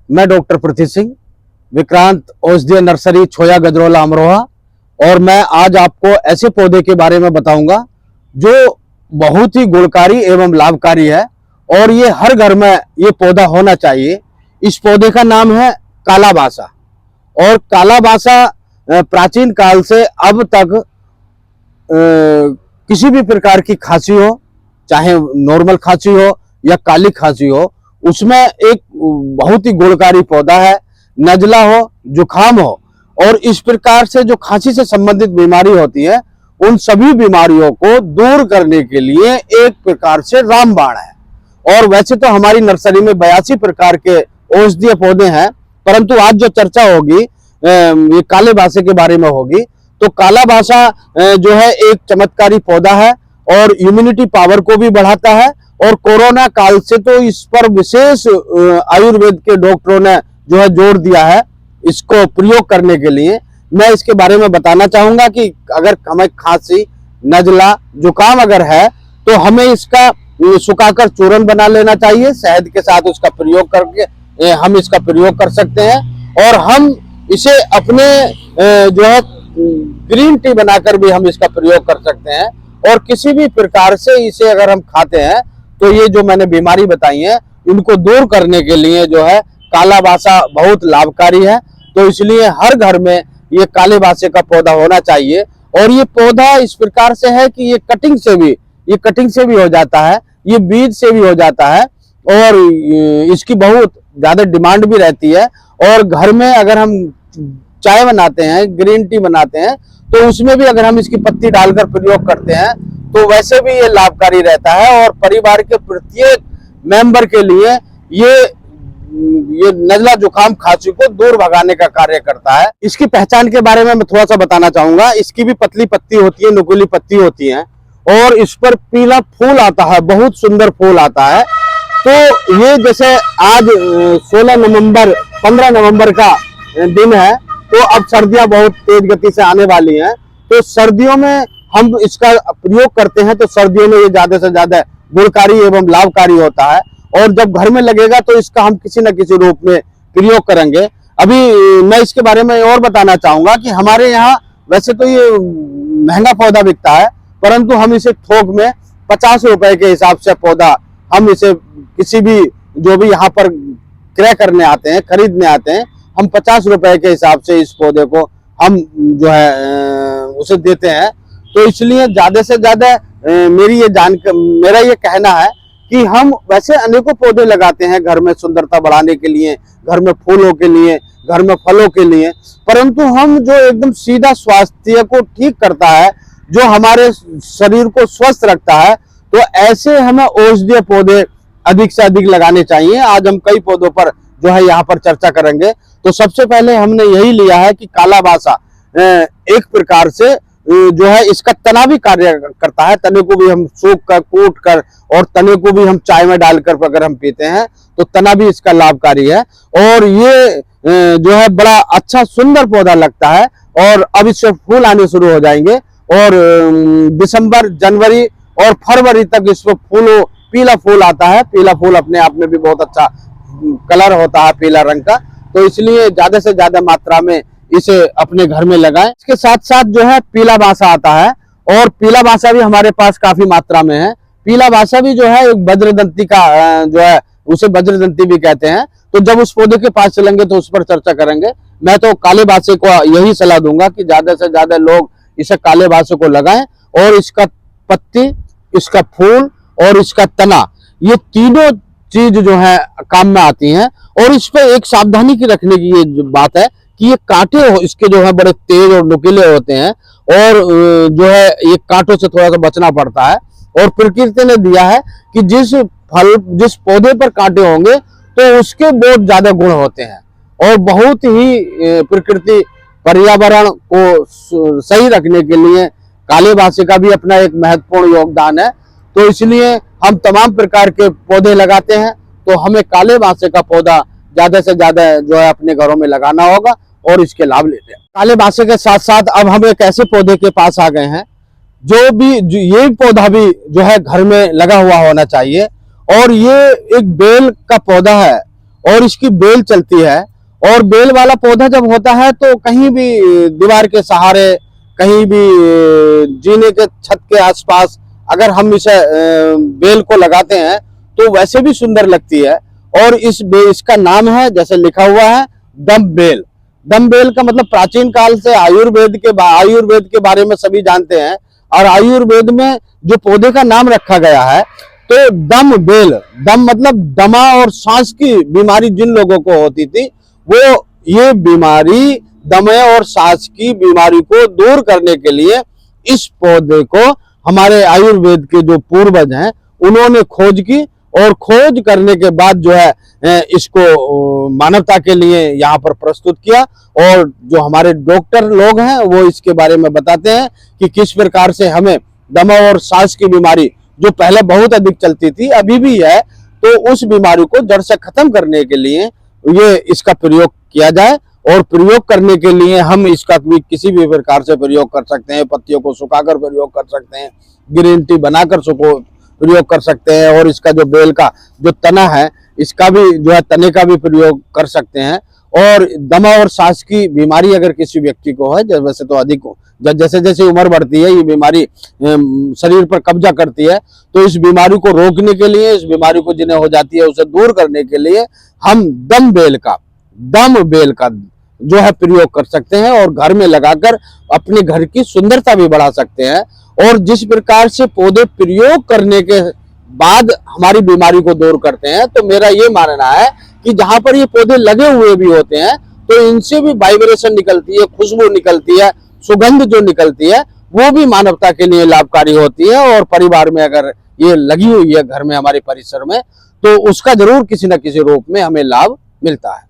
मैं डॉक्टर पृथ्वी सिंह, विक्रांत औषधीय नर्सरी, छोया, गजरोला, अमरोहा। और मैं आज आपको ऐसे पौधे के बारे में बताऊंगा जो बहुत ही गुणकारी एवं लाभकारी है और ये हर घर में ये पौधा होना चाहिए। इस पौधे का नाम है कालाबासा। और कालाबासा प्राचीन काल से अब तक किसी भी प्रकार की खांसी हो, चाहे नॉर्मल खांसी हो या काली खांसी हो, उसमें एक बहुत ही गुणकारी पौधा है। नजला हो, जुखाम हो और इस प्रकार से जो खांसी से संबंधित बीमारी होती है, उन सभी बीमारियों को दूर करने के लिए एक प्रकार से रामबाण है। और वैसे तो हमारी नर्सरी में 82 प्रकार के औषधीय पौधे हैं, परंतु आज जो चर्चा होगी ये काले बासे के बारे में होगी। तो काला बासा जो है एक चमत्कारी पौधा है और इम्यूनिटी पावर को भी बढ़ाता है। और कोरोना काल से तो इस पर विशेष आयुर्वेद के डॉक्टरों ने जो है जोर दिया है इसको प्रयोग करने के लिए। मैं इसके बारे में बताना चाहूंगा कि अगर हमें खांसी, नजला, जुकाम अगर है तो हमें इसका सुखाकर चूर्ण बना लेना चाहिए। शहद के साथ उसका प्रयोग करके हम इसका प्रयोग कर सकते हैं। और हम इसे अपने जो है ग्रीन टी बनाकर भी हम इसका प्रयोग कर सकते हैं। और किसी भी प्रकार से इसे अगर हम खाते हैं तो ये जो मैंने बीमारी बताई है इनको दूर करने के लिए जो है काला बासा बहुत लाभकारी है। तो इसलिए हर घर में ये काले बासे का पौधा होना चाहिए। और ये पौधा इस प्रकार से है कि ये कटिंग से भी हो जाता है, ये बीज से भी हो जाता है और इसकी बहुत ज्यादा डिमांड भी रहती है। और घर में अगर हम चाय बनाते हैं, ग्रीन टी बनाते हैं, तो उसमें भी अगर हम इसकी पत्ती डालकर प्रयोग करते हैं तो वैसे भी ये लाभकारी रहता है। और परिवार के प्रत्येक मेंबर के लिए ये नजला, जुकाम, खांसी को दूर भगाने का कार्य करता है। इसकी पहचान के बारे में मैं थोड़ा सा बताना चाहूंगा। इसकी भी पतली पत्ती होती है, नुकीली पत्ती होती है और इस पर पीला फूल आता है, बहुत सुंदर फूल आता है। तो ये जैसे आज 16 नवंबर 15 नवंबर का दिन है, तो अब सर्दियां बहुत तेज गति से आने वाली हैं। तो सर्दियों में हम इसका प्रयोग करते हैं तो सर्दियों में ये ज्यादा से ज्यादा गुणकारी एवं लाभकारी होता है। और जब घर में लगेगा तो इसका हम किसी न किसी रूप में प्रयोग करेंगे। अभी मैं इसके बारे में और बताना चाहूंगा कि हमारे यहाँ वैसे तो ये महंगा पौधा बिकता है, परंतु हम इसे थोक में 50 रुपए के हिसाब से पौधा हम इसे किसी भी जो भी यहाँ पर क्रय करने आते हैं, खरीदने आते हैं, हम 50 रुपए के हिसाब से इस पौधे को हम जो है उसे देते हैं। तो इसलिए ज्यादा से ज्यादा मेरा ये कहना है कि हम वैसे अनेकों पौधे लगाते हैं घर में सुंदरता बढ़ाने के लिए, घर में फूलों के लिए, घर में फलों के लिए, परंतु हम जो एकदम सीधा स्वास्थ्य को ठीक करता है, जो हमारे शरीर को स्वस्थ रखता है, तो ऐसे हमें औषधीय पौधे अधिक से अधिक लगाने चाहिए। आज हम कई पौधों पर जो है यहाँ पर चर्चा करेंगे। तो सबसे पहले हमने यही लिया है कि कालाबासा एक प्रकार से जो है इसका तना भी कार्य करता है। तने को भी हम सूख कर, कूट कर और तने को भी हम चाय में डालकर अगर हम पीते हैं तो तना भी इसका लाभकारी है। और ये जो है बड़ा अच्छा सुंदर पौधा लगता है। और अब इससे फूल आने शुरू हो जाएंगे और दिसंबर, जनवरी और फरवरी तक इसको पीला फूल आता है। पीला फूल अपने आप में भी बहुत अच्छा कलर होता है, पीला रंग का। तो इसलिए ज्यादा से ज्यादा मात्रा में इसे अपने घर में लगाएं। इसके साथ साथ जो है पीला बासा आता है और पीला बासा भी हमारे पास काफी मात्रा में है। पीला बासा भी जो है एक वज्रदंती का जो है उसे वज्रदंती भी कहते हैं। तो जब उस पौधे के पास चलेंगे तो उस पर चर्चा करेंगे। मैं तो काले बासे को यही सलाह दूंगा कि ज्यादा से ज्यादा लोग इसे काले बासे को लगाएं। और इसका पत्ती, इसका फूल और इसका तना, ये तीनों चीज जो है काम में आती हैं। और इस पे एक सावधानी की रखने की ये बात है कि ये कांटे इसके जो है बड़े तेज और नुकीले होते हैं और जो है ये कांटों से थोड़ा सा बचना पड़ता है। और प्रकृति ने दिया है कि जिस पौधे पर कांटे होंगे तो उसके बहुत ज्यादा गुण होते हैं। और बहुत ही प्रकृति पर्यावरण को सही रखने के लिए काले बासे का भी अपना एक महत्वपूर्ण योगदान है। तो इसलिए हम तमाम प्रकार के पौधे लगाते हैं, तो हमें काले बासे का पौधा ज्यादा से ज्यादा जो है अपने घरों में लगाना होगा और इसके लाभ लेते हैं। काले बासे के साथ साथ अब हम एक ऐसे पौधे के पास आ गए हैं ये पौधा भी जो है घर में लगा हुआ होना चाहिए। और ये एक बेल का पौधा है और इसकी बेल चलती है। और बेल वाला पौधा जब होता है तो कहीं भी दीवार के सहारे, कहीं भी जीने के छत के आसपास अगर हम इसे बेल को लगाते हैं तो वैसे भी सुंदर लगती है। और इसका नाम है, जैसे लिखा हुआ है, दम बेल। दम बेल का मतलब प्राचीन काल से आयुर्वेद के बारे में सभी जानते हैं। और आयुर्वेद में जो पौधे का नाम रखा गया है तो दम बेल, दम मतलब दमा और सांस की बीमारी जिन लोगों को होती थी, वो ये बीमारी, दमे और सांस की बीमारी को दूर करने के लिए इस पौधे को हमारे आयुर्वेद के जो पूर्वज हैं उन्होंने खोज की। और खोज करने के बाद जो है इसको मानवता के लिए यहाँ पर प्रस्तुत किया। और जो हमारे डॉक्टर लोग हैं वो इसके बारे में बताते हैं कि किस प्रकार से हमें दमा और सांस की बीमारी, जो पहले बहुत अधिक चलती थी, अभी भी है, तो उस बीमारी को जड़ से खत्म करने के लिए ये इसका प्रयोग किया जाए। और प्रयोग करने के लिए हम इसका भी किसी भी प्रकार से प्रयोग कर सकते हैं। पत्तियों को सुखाकर प्रयोग कर सकते हैं, ग्रीन टी बनाकर प्रयोग कर सकते हैं। और इसका जो बेल का जो तना है, इसका भी जो है तने का भी प्रयोग कर सकते हैं। और दमा और सांस की बीमारी अगर किसी व्यक्ति को है, वैसे तो अधिक हो, जैसे जैसे उम्र बढ़ती है ये बीमारी शरीर पर कब्जा करती है, तो इस बीमारी को रोकने के लिए, इस बीमारी को जिन्हें हो जाती है उसे दूर करने के लिए हम दम बेल का जो है प्रयोग कर सकते हैं। और घर में लगाकर अपने घर की सुंदरता भी बढ़ा सकते हैं। और जिस प्रकार से पौधे प्रयोग करने के बाद हमारी बीमारी को दूर करते हैं, तो मेरा ये मानना है कि जहां पर ये पौधे लगे हुए भी होते हैं तो इनसे भी वाइब्रेशन निकलती है, खुशबू निकलती है, सुगंध जो निकलती है वो भी मानवता के लिए लाभकारी होती है। और परिवार में अगर ये लगी हुई है घर में, हमारे परिसर में, तो उसका जरूर किसी न किसी रूप में हमें लाभ मिलता है।